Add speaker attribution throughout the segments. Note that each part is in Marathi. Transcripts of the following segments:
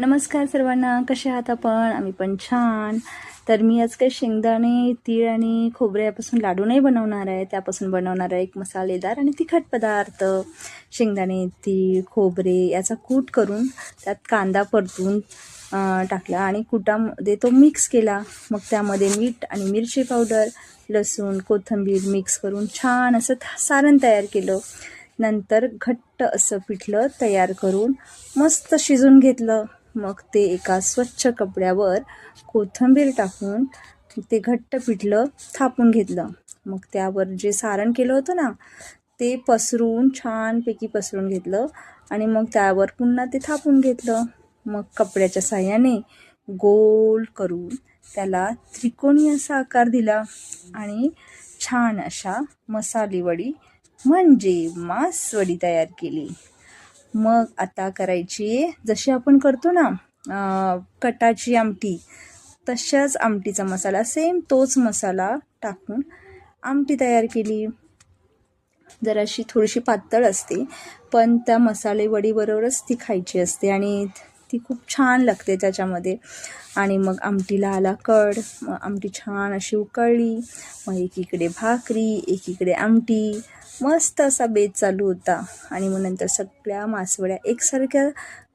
Speaker 1: नमस्कार सर्वांना, कसे आहात आपण? आम्ही पण छान. तर मी आज काही शेंगदाणे, तीळ आणि खोबऱ्यापासून लाडू नाही बनवणार आहे. त्यापासून बनवणार आहे एक मसालेदार आणि तिखट पदार्थ. शेंगदाणे, तीळ, खोबरे याचा कूट करून त्यात कांदा परतून टाकला आणि कुटामध्ये तो मिक्स केला. मग त्यामध्ये मीठ आणि मिरची पावडर, लसूण, कोथिंबीर मिक्स करून छान असं सारण तयार केलं. नंतर घट्ट असं पिठलं तयार करून मस्त शिजून घेतलं. मग ते एका स्वच्छ कपड्यावर कोथिंबीर टाकून ते घट्ट पिठलं थापून घेतलं. मग त्यावर जे सारण केलं होतं ना, ते पसरून छानपैकी पसरून घेतलं आणि मग त्यावर पुन्हा ते थापून घेतलं. मग कपड्याच्या साहाय्याने गोल करून त्याला त्रिकोणी असा आकार दिला आणि छान अशा मसाले वडी म्हणजे मासवडी तयार केली. मग आता करायची जशी आपण करतो ना कटाची आमटी, तशाच आमटीचा मसाला, सेम तोच मसाला टाकून आमटी तयार केली. जराशी थोडीशी पातळ असते, पण त्या मसाले वडीबरोबरच ती खायची असते आणि ती खूप छान लागते त्याच्यामध्ये. आणि मग आमटीला आला कढ. मग आमटी छान अशी उकळली. मग एकीकडे भाकरी, एकीकडे आमटी, मस्त असा बेत चालू होता. आणि मग नंतर सगळ्या मासवड्या एकसारख्या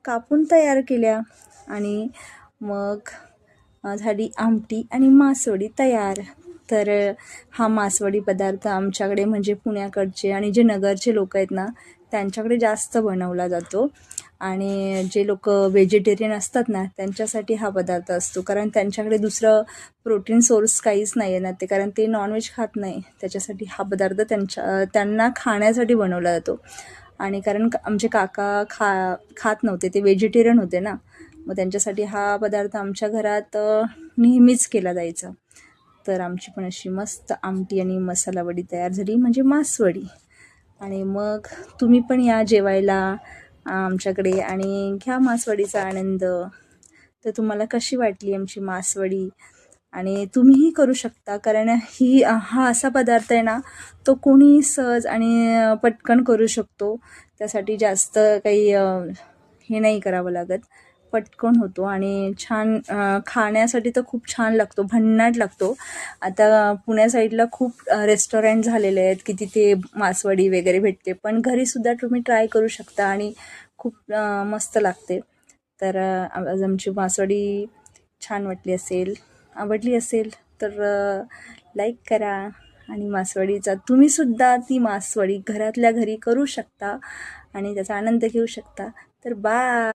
Speaker 1: कापून तयार केल्या आणि मग झाली आमटी आणि मासवडी तयार. तर हा मासवडी पदार्थ आमच्याकडे म्हणजे पुण्याकडचे आणि जे नगरचे लोक आहेत ना, त्यांच्याकडे जास्त बनवला जातो. आणि जे लोक व्हेजिटेरियन असतात ना, त्यांच्यासाठी हा पदार्थ असतो, कारण त्यांच्याकडे दुसरं प्रोटीन सोर्स काहीच नाही आहे ना, ते कारण ते नॉनव्हेज खात नाही. त्याच्यासाठी हा पदार्थ त्यांना खाण्यासाठी बनवला जातो. आणि कारण आमचे काका खात नव्हते, ते व्हेजिटेरियन होते ना, मग त्यांच्यासाठी हा पदार्थ आमच्या घरात नेहमीच केला जायचा. तर आमची पण अशी मस्त आमटी आणि मसाला वडी तयार झाली, म्हणजे मासवडी. आणि मग तुम्ही पण या जेवायला आमच्याकडे आणि घ्या मासवडीचा आनंद. तर तुम्हाला कशी वाटली आमची मासवडी? आणि तुम्हीही करू शकता, कारण हा असा पदार्थ आहे ना, तो कोणी सहज आणि पटकन करू शकतो. त्यासाठी जास्त काही हे नाही करावं लागत, पटकन होतो आणि छान खाण्यासाठी तर खूप छान लागतो, भन्नाट लागतो. आता पुण्या साईडला खूप रेस्टॉरंट झालेले आहेत की तिथे मासवडी वगैरे भेटते, पण घरीसुद्धा तुम्ही ट्राय करू शकता आणि खूप मस्त लागते. तर आज आमची मासवडी छान आवडली असेल तर लाईक करा. आणि मासवडीचा तुम्हीसुद्धा ती मासवडी घरातल्या घरी करू शकता आणि त्याचा आनंद घेऊ शकता. तर बाय.